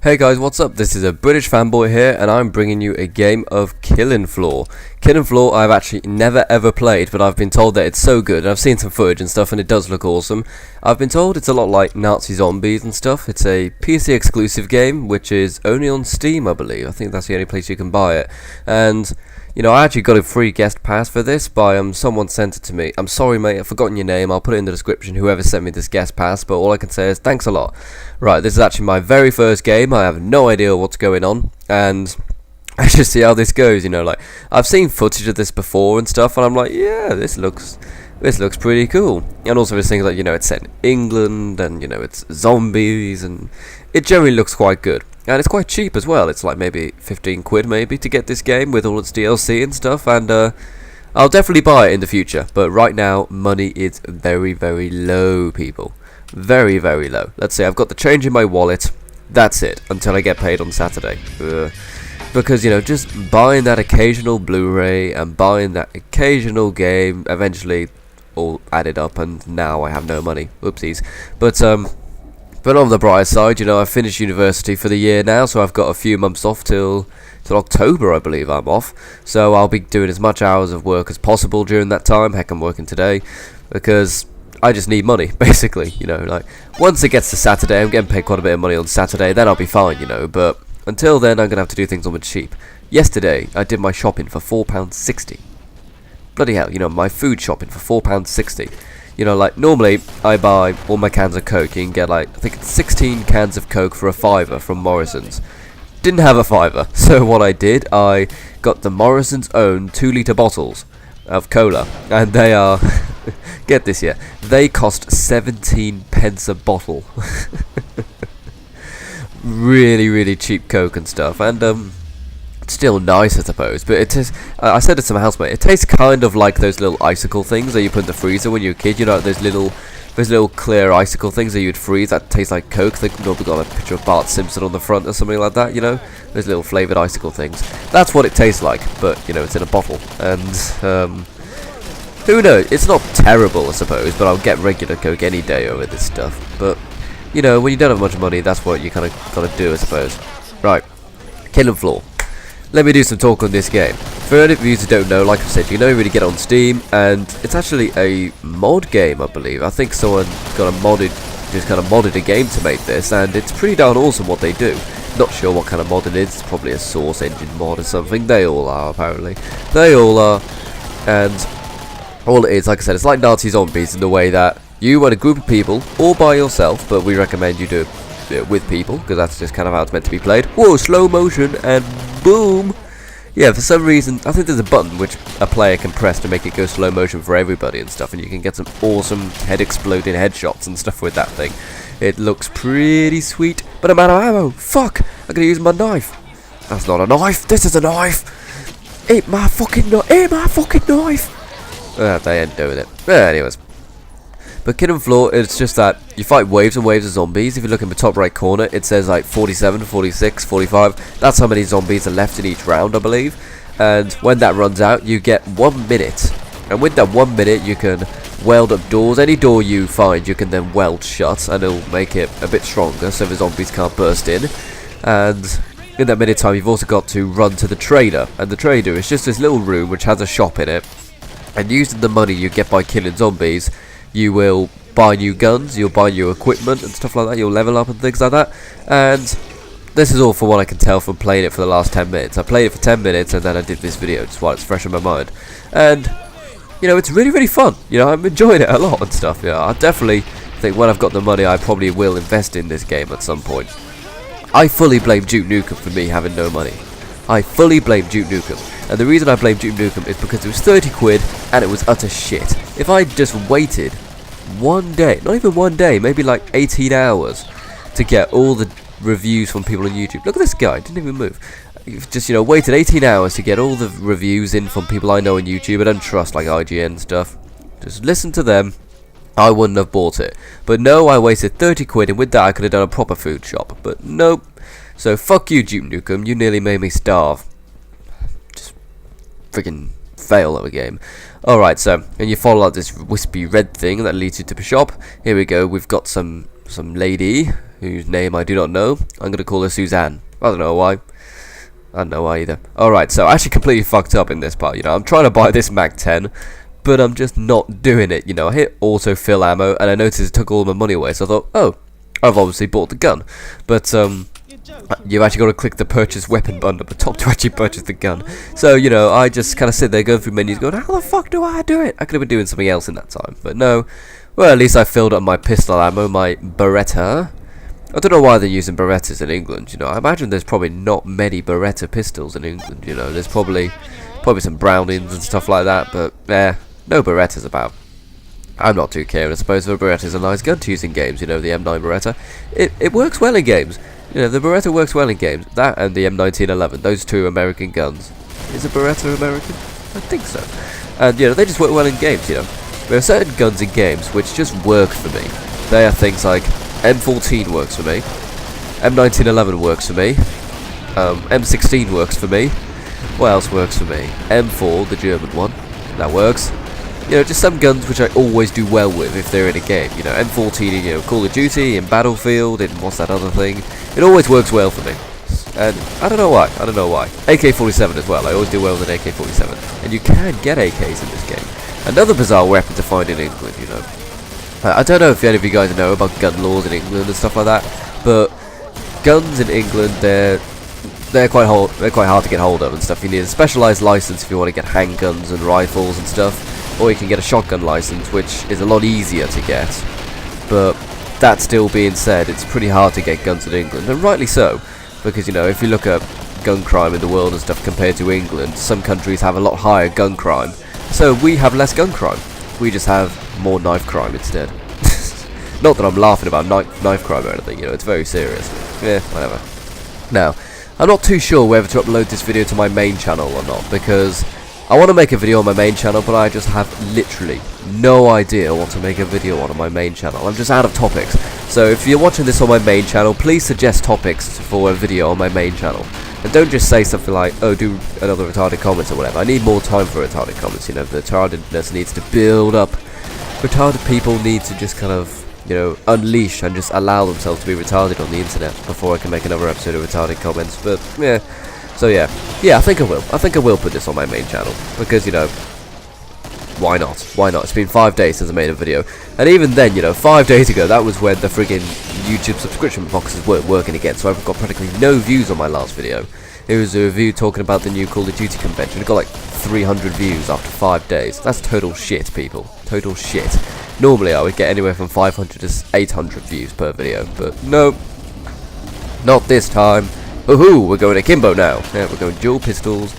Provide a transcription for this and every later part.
Hey guys, what's up? This is a British fanboy here, and I'm bringing you a game of Killing Floor. Killing Floor I've actually never ever played, but I've been told that it's so good, and I've seen some footage and stuff, and it does look awesome. I've been told it's a lot like Nazi Zombies and stuff. It's a PC exclusive game, which is only on Steam, I believe. I think that's the only place you can buy it. And you know, I actually got a free guest pass for this by someone sent it to me. I'm sorry mate, I've forgotten your name. I'll put it in the description, whoever sent me this guest pass, but all I can say is thanks a lot. Right, this is actually my very first game. I have no idea what's going on, and I just see how this goes, you know, like I've seen footage of this before and stuff, and I'm like, yeah, this looks pretty cool. And also there's things like, you know, it's set in England, and you know, it's zombies, and it generally looks quite good. And it's quite cheap as well. It's like maybe 15 quid maybe to get this game with all its DLC and stuff, and I'll definitely buy it in the future. But right now, money is very, very low, people. Very, very low. Let's say I've got the change in my wallet. That's it, until I get paid on Saturday. Because, you know, just buying that occasional Blu-ray and buying that occasional game eventually all added up, and now I have no money. Whoopsies. But on the bright side, you know, I've finished university for the year now, so I've got a few months off till October, I believe I'm off. So I'll be doing as much hours of work as possible during that time. Heck, I'm working today, because I just need money, basically, you know, like, once it gets to Saturday, I'm getting paid quite a bit of money on Saturday, then I'll be fine, you know, but until then, I'm going to have to do things on the cheap. Yesterday, I did my shopping for £4.60. Bloody hell, you know, my food shopping for £4.60. You know, like, normally, I buy all my cans of Coke. You can get, like, I think it's 16 cans of Coke for a £5 from Morrison's. Didn't have a £5, so what I did, I got the Morrison's own 2-litre bottles of cola, and they are, get this here, they cost 17 pence a bottle. Really, really cheap Coke and stuff, and, still nice, I suppose, but it is. I said it to my housemate. It tastes kind of like those little icicle things that you put in the freezer when you're a kid. You know, those little clear icicle things that you'd freeze that taste like Coke. They normally got a picture of Bart Simpson on the front or something like that. You know, those little flavored icicle things. That's what it tastes like, but you know, it's in a bottle. And who knows? It's not terrible, I suppose, but I'll get regular Coke any day over this stuff. But you know, when you don't have much money, that's what you kind of gotta do, I suppose. Right, Killing Floor. Let me do some talk on this game. For any of you who don't know, like I said, you can only really get on Steam, and it's actually a mod game, I believe. I think someone just kind of modded a game to make this, and it's pretty darn awesome what they do. Not sure what kind of mod it is. It's probably a Source Engine mod or something. They all are, apparently. They all are. And all it is, like I said, it's like Nazi Zombies in the way that you and a group of people, or by yourself, but we recommend you do it with people, because that's just kind of how it's meant to be played. Whoa, slow motion, and boom! Yeah, for some reason, I think there's a button which a player can press to make it go slow motion for everybody and stuff, and you can get some awesome head-exploding headshots and stuff with that thing. It looks pretty sweet, but I'm out of ammo! Fuck! I'm gonna use my knife! That's not a knife! This is a knife! Eat my fucking knife! Eat my fucking knife! They ain't doing it. Anyways. But Killing Floor, it's just that you fight waves and waves of zombies. If you look in the top right corner, it says like 47, 46, 45. That's how many zombies are left in each round, I believe. And when that runs out, you get 1 minute. And with that 1 minute, you can weld up doors. Any door you find, you can then weld shut, and it'll make it a bit stronger so the zombies can't burst in. And in that minute time, you've also got to run to the trader. And the trader is just this little room which has a shop in it. And using the money you get by killing zombies, you will buy new guns, you'll buy new equipment and stuff like that, you'll level up and things like that. And this is all for what I can tell from playing it for the last 10 minutes. I played it for 10 minutes and then I did this video just while it's fresh in my mind. And, you know, it's really, really fun. You know, I'm enjoying it a lot and stuff. Yeah, I definitely think when I've got the money, I probably will invest in this game at some point. I fully blame Duke Nukem for me having no money. I fully blame Duke Nukem. And the reason I blame Duke Nukem is because it was 30 quid and it was utter shit. If I just waited one day, not even one day, maybe like 18 hours to get all the reviews from people on YouTube. Look at this guy, didn't even move. Just, you know, waited 18 hours to get all the reviews in from people I know on YouTube. I don't trust, like IGN and stuff. Just listen to them. I wouldn't have bought it. But no, I wasted 30 quid, and with that I could have done a proper food shop. But nope. So fuck you, Duke Nukem, you nearly made me starve. Just freaking fail of a game. Alright, so, and you follow out this wispy red thing that leads you to the shop. Here we go, we've got some some lady whose name I do not know. I'm gonna call her Suzanne. I don't know why. I don't know why either. Alright, so I actually completely fucked up in this part, you know. I'm trying to buy this Mag 10, but I'm just not doing it, you know. I hit autofill ammo, and I noticed it took all my money away, so I thought, oh, I've obviously bought the gun. But, you've actually got to click the purchase weapon button at the top to actually purchase the gun. So, you know, I just kind of sit there going through menus going, how the fuck do I do it? I could have been doing something else in that time, but no. Well, at least I filled up my pistol ammo, my Beretta. I don't know why they're using Berettas in England, you know. I imagine there's probably not many Beretta pistols in England, you know. There's probably some Brownings and stuff like that, but no Berettas about. I'm not too caring. I suppose the Beretta's a nice gun to use in games, you know, the M9 Beretta. It works well in games. You know, the Beretta works well in games. That and the M1911, those two American guns. Is a Beretta American? I think so. And, you know, they just work well in games, you know. There are certain guns in games which just work for me. They are things like M14 works for me, M1911 works for me, M16 works for me. What else works for me? M4, the German one, that works. You know, just some guns which I always do well with if they're in a game. You know, M14 in, you know, Call of Duty, in Battlefield, in what's that other thing? It always works well for me. And I don't know why. AK-47 as well. I always do well with an AK-47. And you can get AKs in this game. Another bizarre weapon to find in England, you know. I don't know if any of you guys know about gun laws in England and stuff like that, but guns in England, they're quite hard to get hold of and stuff. You need a specialised license if you want to get handguns and rifles and stuff, or you can get a shotgun license, which is a lot easier to get. But that still being said, it's pretty hard to get guns in England, and rightly so, because, you know, if you look at gun crime in the world and stuff compared to England, some countries have a lot higher gun crime, so we have less gun crime. We just have more knife crime instead. Not that I'm laughing about knife crime or anything, you know, it's very serious. Yeah, whatever. Now, I'm not too sure whether to upload this video to my main channel or not, because I want to make a video on my main channel, but I just have literally no idea what to make a video on my main channel. I'm just out of topics. So if you're watching this on my main channel, please suggest topics for a video on my main channel. And don't just say something like, oh, do another retarded comments or whatever. I need more time for retarded comments, you know. The retardedness needs to build up. Retarded people need to just kind of, you know, unleash and just allow themselves to be retarded on the internet before I can make another episode of retarded comments. But, yeah. So, yeah. Yeah, I think I will. I think I will put this on my main channel. Because, you know, why not? Why not? It's been 5 days since I made a video. And even then, you know, 5 days ago, that was when the friggin' YouTube subscription boxes weren't working again. So I've got practically no views on my last video. It was a review talking about the new Call of Duty convention. It got like 300 views after 5 days. That's total shit, people. Total shit. Normally I would get anywhere from 500 to 800 views per video. But no. Not this time. Woohoo! We're going akimbo now. Yeah, we're going dual pistols.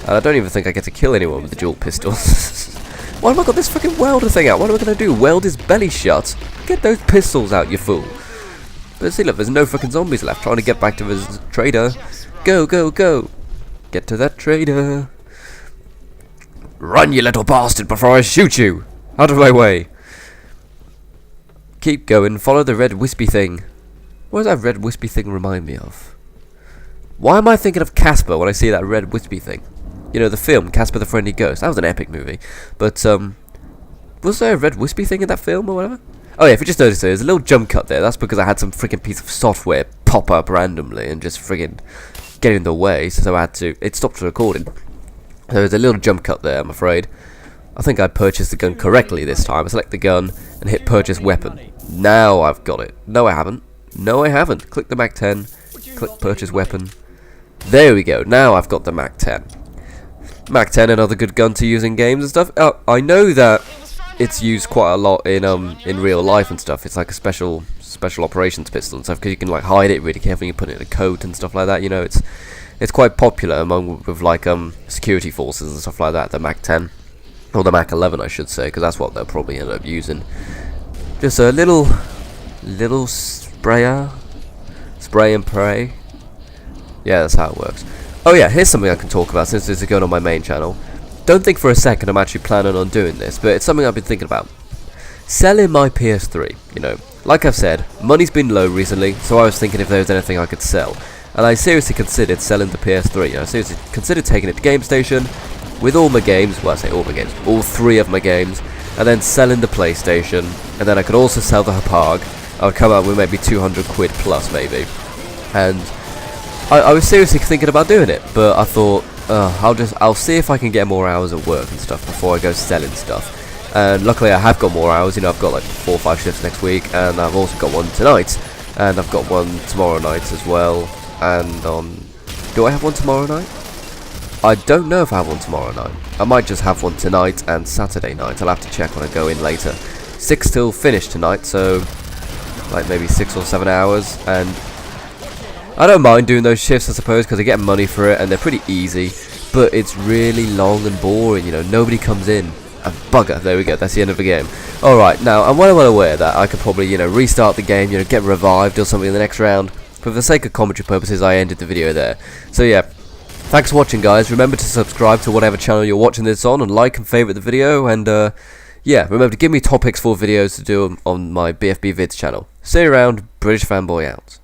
And I don't even think I get to kill anyone with the dual pistols. Why have I got this fucking welder thing out? What am I going to do? Weld his belly shut? Get those pistols out, you fool. But see, look, there's no fucking zombies left trying to get back to his trader. Go, go, go. Get to that trader. Run, you little bastard, before I shoot you. Out of my way. Keep going. Follow the red wispy thing. What does that red wispy thing remind me of? Why am I thinking of Casper when I see that red wispy thing? You know, the film, Casper the Friendly Ghost. That was an epic movie. But, was there a red wispy thing in that film or whatever? Oh yeah, if you just noticed there's a little jump cut there. That's because I had some freaking piece of software pop up randomly and just friggin' get in the way, so I had to... It stopped recording. So there's a little jump cut there, I'm afraid. I think I purchased the gun correctly this time. I select the gun and hit purchase weapon. Now I've got it. No, I haven't. No, I haven't. Click the Mag 10. Click purchase weapon. There we go. Now I've got the Mag 10. Mag 10, another good gun to use in games and stuff. I know that it's used quite a lot in real life and stuff. It's like a special operations pistol and stuff, because you can like hide it really carefully. You put it in a coat and stuff like that. You know, it's quite popular with like security forces and stuff like that. The Mag 10 or the Mag 11, I should say, because that's what they'll probably end up using. Just a little sprayer, spray and pray. Yeah, that's how it works. Oh yeah, here's something I can talk about since this is going on my main channel. Don't think for a second I'm actually planning on doing this, but it's something I've been thinking about. Selling my PS3, you know. Like I've said, money's been low recently, so I was thinking if there was anything I could sell. And I seriously considered selling the PS3. You know, I seriously considered taking it to Game Station with all my games, well I say all my games, all 3 of my games, and then selling the PlayStation, and then I could also sell the Hapag, I would come out with maybe 200 quid plus maybe. And I was seriously thinking about doing it, but I thought I'll see if I can get more hours at work and stuff before I go selling stuff. And luckily I have got more hours. You know, I've got like 4 or 5 shifts next week, and I've also got one tonight, and I've got one tomorrow night as well. And do I have one tomorrow night? I don't know if I have one tomorrow night. I might just have one tonight and Saturday night. I'll have to check when I go in later. 6 till finish tonight, so like maybe 6 or 7 hours. And I don't mind doing those shifts, I suppose, because I get money for it and they're pretty easy. But it's really long and boring, you know, nobody comes in. And bugger, there we go, that's the end of the game. Alright, now I'm well aware that I could probably, you know, restart the game, you know, get revived or something in the next round. But for the sake of commentary purposes, I ended the video there. So yeah, thanks for watching, guys. Remember to subscribe to whatever channel you're watching this on, and like and favourite the video, and yeah, remember to give me topics for videos to do on my BFB Vids channel. See you around, British Fanboy out.